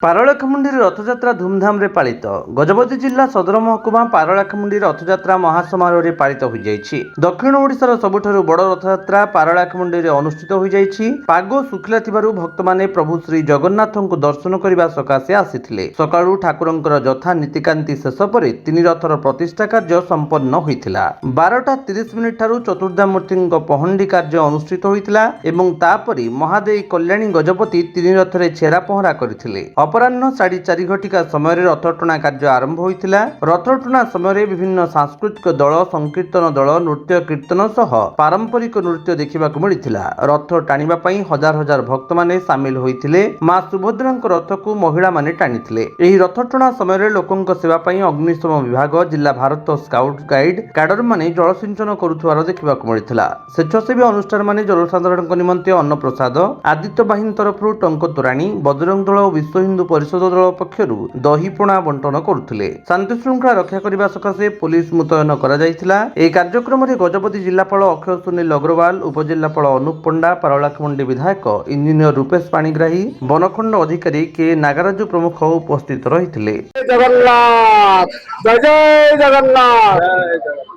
ପାରଳାଖେମୁଣ୍ଡି ରଥଯାତ୍ରା ଧୁମଧାମରେ ପାଳିତ। ଗଜପତି ଜିଲ୍ଲା ସଦର ମହକୁମା ପାରଳାଖେମୁଣ୍ଡି ରଥଯାତ୍ରା ମହାସମାରୋହରେ ପାଳିତ ହୋଇଯାଇଛି। ଦକ୍ଷିଣ ଓଡ଼ିଶାର ସବୁଠାରୁ ବଡ଼ ରଥଯାତ୍ରା ପାରଳାଖେମୁଣ୍ଡିରେ ଅନୁଷ୍ଠିତ ହୋଇଯାଇଛି। ପାଗ ଶୁଖିଲା ଥିବାରୁ ଭକ୍ତମାନେ ପ୍ରଭୁ ଶ୍ରୀ ଜଗନ୍ନାଥଙ୍କୁ ଦର୍ଶନ କରିବା ସକାଶେ ଆସିଥିଲେ। ସକାଳୁ ଠାକୁରଙ୍କର ଯଥା ନୀତିକାନ୍ତି ଶେଷ ପରେ ତିନି ରଥର ପ୍ରତିଷ୍ଠା କାର୍ଯ୍ୟ ସମ୍ପନ୍ନ ହୋଇଥିଲା। 12:30 ଠାରୁ ଚତୁର୍ଦ୍ଧାମୂର୍ତ୍ତିଙ୍କ ପହଣ୍ଡି କାର୍ଯ୍ୟ ଅନୁଷ୍ଠିତ ହୋଇଥିଲା ଏବଂ ତାପରେ ମହାଦେଇ କଲ୍ୟାଣୀ ଗଜପତି ତିନି ରଥରେ ଛେରା ପହଁରା କରିଥିଲେ। ଅପରାହ୍ନ 4:30 ଘଟିକା ସମୟରେ ରଥଟଣା କାର୍ଯ୍ୟ ଆରମ୍ଭ ହୋଇଥିଲା। ରଥଟଣା ସମୟରେ ବିଭିନ୍ନ ସାଂସ୍କୃତିକ ଦଳ, ସଂକୀର୍ତ୍ତନ ଦଳ, ନୃତ୍ୟ କୀର୍ତ୍ତନ ସହ ପାରମ୍ପରିକ ନୃତ୍ୟ ଦେଖିବାକୁ ମିଳିଥିଲା। ରଥ ଟାଣିବା ପାଇଁ ହଜାର ହଜାର ଭକ୍ତମାନେ ସାମିଲ ହୋଇଥିଲେ। ମା ସୁଭଦ୍ରାଙ୍କ ରଥକୁ ମହିଳାମାନେ ଟାଣିଥିଲେ। ଏହି ରଥଟଣା ସମୟରେ ଲୋକଙ୍କ ସେବା ପାଇଁ ଅଗ୍ନିଶମ ବିଭାଗ, ଜିଲ୍ଲା ଭାରତ ସ୍କାଉଟ୍ ଗାଇଡ୍ କ୍ୟାଡରମାନେ ଜଳସିଞ୍ଚନ କରୁଥିବାର ଦେଖିବାକୁ ମିଳିଥିଲା। ସ୍ୱେଚ୍ଛାସେବୀ ଅନୁଷ୍ଠାନମାନେ ଜନସାଧାରଣଙ୍କ ନିମନ୍ତେ ଅନ୍ନପ୍ରସାଦ, ଆଦିତ୍ୟ ବାହିନୀ ତରଫରୁ ଟଙ୍କ ତୋରାଣୀ, ବଜରଙ୍ଗ ଦଳ ଓ ବିଶ୍ୱ ହିନ୍ଦୁ ପରିଷଦ ଦଳ ପକ୍ଷରୁ ଦହିପଣା ବଣ୍ଟନ କରୁଥିଲେ। ଶାନ୍ତି ଶୃଙ୍ଖଳା ରକ୍ଷା କରିବା ସକାଶେ ପୋଲିସ ମୁତୟନ କରାଯାଇଥିଲା। ଏହି କାର୍ଯ୍ୟକ୍ରମରେ ଗଜପତି ଜିଲ୍ଲାପାଳ ଅକ୍ଷୟ ସୁନୀଲ ଅଗ୍ରୱାଲ, ଉପଜିଲ୍ଲାପାଳ ଅନୁପ ପଣ୍ଡା, ପାରଳାଖେମୁଣ୍ଡି ବିଧାୟକ ଇଞ୍ଜିନିୟର ରୂପେଶ ପାଣିଗ୍ରାହୀ, ବନଖଣ୍ଡ ଅଧିକାରୀ କେ ନାଗରାଜୁ ପ୍ରମୁଖ ଉପସ୍ଥିତ ରହିଥିଲେ। ଜଗନ୍ନାଥ ଜୟ ଜୟ ଜଗନ୍ନାଥ।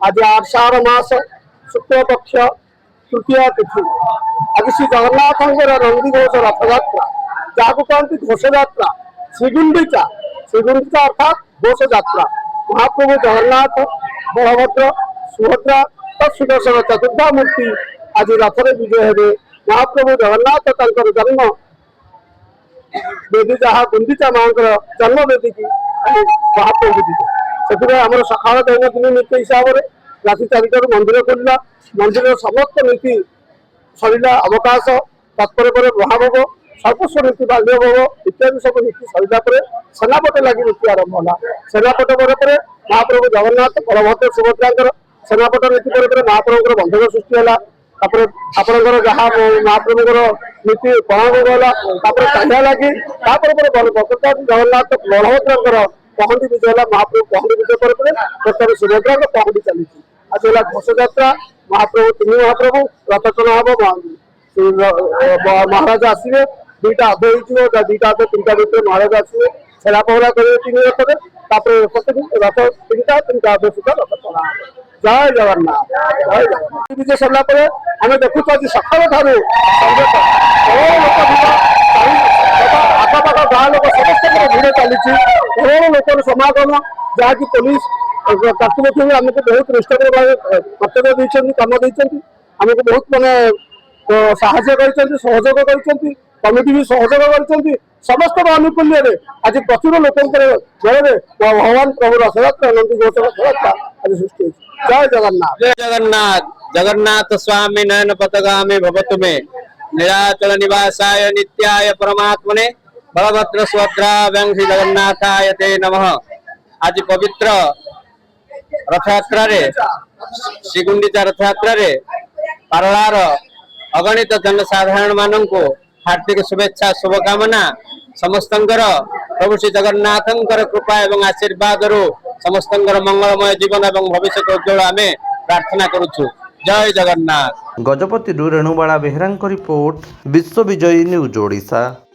ଆଜି ଆଷାଢ଼ ମାସ ଶୁକ୍ଳ ପକ୍ଷ ତୃତୀୟ ତିଥି। ଆଜି ଶ୍ରୀ ଜଗନ୍ନାଥଙ୍କର ନନ୍ଦିଘୋଷ ରଥଯାତ୍ରା, ଯାହାକୁ କହନ୍ତି ଘୋଷଯାତ୍ରା। ଶ୍ରୀଗୁଣ୍ଡିଚା ଅର୍ଥାତ୍ ଘୋଷଯାତ୍ରା। ମହାପ୍ରଭୁ ଜଗନ୍ନାଥ, ବଳଭଦ୍ର, ସୁଭଦ୍ରା ଓ ସୁଦର୍ଶନ ଚତୁର୍ଦ୍ଧା ମୂର୍ତ୍ତି ଆଜି ରଥରେ ବିଜୟ ହେବେ। ମହାପ୍ରଭୁ ଜଗନ୍ନାଥ ତାଙ୍କର ଜନ୍ମ ବେଦୀ, ଯାହା ଗୁଣ୍ଡିଚା ମାଙ୍କର ଜନ୍ମ ବେଦୀକି ମହାପ୍ରଭୁ ଯିବେ। ସେଥିପାଇଁ ଆମର ସକାଳ ଦୈନନ୍ଦିନ ନୀତି ହିସାବରେ ରାତି 4ଟାରୁ ମନ୍ଦିର ଖୋଲିଲା। ମନ୍ଦିରର ସମସ୍ତ ନୀତି ସରିଲା। ଅବକାଶ ତତ୍ପର ପରେ ମହାଭୋଗ, ସର୍ବସ୍ୱ ନୀତି, ବାଲ୍ୟ ଭୋଗ ଇତ୍ୟାଦି ସବୁ ନୀତି ସରିଲା ପରେ ସେନାପଟ ଲାଗି ନୀତି ଆରମ୍ଭ ହେଲା। ସେନାପଟ ପରେ ପରେ ମହାପ୍ରଭୁ ଜଗନ୍ନାଥ, ବଳଭଦ୍ର, ସୁଭଦ୍ରାଙ୍କର ସେନାପଟ ନୀତି ପରେ ପରେ ମହାପ୍ରଭୁଙ୍କର ବନ୍ଧକ ସୃଷ୍ଟି ହେଲା। ତାପରେ ଆପଣଙ୍କର ଯାହା ମହାପ୍ରଭୁଙ୍କର ନୀତି ପଣାଭୋଗ ହେଲା। ତାପରେ କାନ୍ଧା ଲାଗି, ତାପରେ ଜଗନ୍ନାଥ ବଳଭଦ୍ରଙ୍କର ପହଣ୍ଡି ବିଜୟ ହେଲା। ମହାପ୍ରଭୁ ପହଣ୍ଡି ବିଜୟ ପରେ ପରେ ବର୍ତ୍ତମାନ ସୁଭଦ୍ରାଙ୍କ ପହଣ୍ଡି ଚାଲିଛି। ଆଜି ହେଲା ଘୋଷଯାତ୍ରା। ମହାପ୍ରଭୁ ତିନି ମହାପ୍ରଭୁ ରଥଟଣା ହବ। ମହାରାଜ ଆସିବେ। 2ଟା ଅଧେ ହେଇଯିବ, 2ଟା ଅଧେ 3ଟା ଭିତରେ ମହାରାଜ ଆସିବେ। ଛେରା ପହଁରା କରିବେ ତିନି ରଥରେ। ତାପରେ ରଥ 3ଟା ଅଧେ ସୁଦ୍ଧା ରଥ ଟଣା ହବ। ଜୟ ଜଗନ୍ନାଥ ଜୟ ଜଗନ୍ନାଥ। ବିଜୟ ସରିଲା ପରେ ଆମେ ଦେଖୁଛୁ ଆଜି ସକାଳ ଠାରୁ ଆଖପାଖ ଗାଁ ଲୋକ ସମସ୍ତଙ୍କର ଭିଡ଼ ଚାଲିଛି। ପ୍ରବଳ ଲୋକର ସମାଗମ, ଯାହାକି ପୋଲିସ କର୍ତ୍ତୃପକ୍ଷ ଆମକୁ ବହୁତ ନିଷ୍ଠୁର ଭାବେ କର୍ତ୍ତବ୍ୟ ଦେଇଛନ୍ତି, କାମ ଦେଇଛନ୍ତି। ଆମକୁ ବହୁତ ସାହାଯ୍ୟ କରିଛନ୍ତି, ସହଯୋଗ କରିଛନ୍ତି। କମିଟି ବି ସହଯୋଗ କରିଛନ୍ତି। ସମସ୍ତଙ୍କ ଆନୁକୂଲ୍ୟରେ ଆଜି ପ୍ରଚୁର ଲୋକଙ୍କର ଜୟରେ ଭଗବାନ ପ୍ରଭୁ ରଥଯାତ୍ରା, ନନ୍ଦିଘୋଷ ରଥଯାତ୍ରା ଆଜି ସୃଷ୍ଟି ହୋଇଛି। ଜୟ ଜଗନ୍ନାଥ ଜୟ ଜଗନ୍ନାଥ। ଜଗନ୍ନାଥ ସ୍ୱାମୀ ନୟନ ପଥଗାମୀ ଭବତୁ ମେ, ନୀଳାଚଳ ନିବାସାୟ ନିତ୍ୟାୟ ପରମାତ୍ମନେ, ବଳଭଦ୍ର ସୁଭଦ୍ରା ଶ୍ରୀ ଜଗନ୍ନାଥାୟ તે ନମଃ। ଆଜି ପବିତ୍ର ରଥଯାତ୍ରାରେ, ଶ୍ରୀଗୁଣ୍ଡିଚା ରଥଯାତ୍ରାରେ ପାରଳାର ଅଗଣିତ ଜନସାଧାରଣ ମାନଙ୍କୁ ହାର୍ଦ୍ଦିକ ଶୁଭେଚ୍ଛା, ଶୁଭକାମନା। ସମସ୍ତଙ୍କର ପ୍ରଭୁ ଶ୍ରୀ ଜଗନ୍ନାଥଙ୍କର କୃପା ଏବଂ ଆଶୀର୍ବାଦରୁ ସମସ୍ତଙ୍କର ମଙ୍ଗଳମୟ ଜୀବନ ଏବଂ ଭବିଷ୍ୟତ ଉଜ୍ଜ୍ୱଳ ଆମେ ପ୍ରାର୍ଥନା କରୁଛୁ। ଜୟ ଜଗନ୍ନାଥ। ଗଜପତିରୁ ରେଣୁବାଳା ବେହେରାଙ୍କ ରିପୋର୍ଟ, ବିଶ୍ୱ ବିଜୟୀ ନ୍ୟୁଜ୍ ଓଡ଼ିଶା।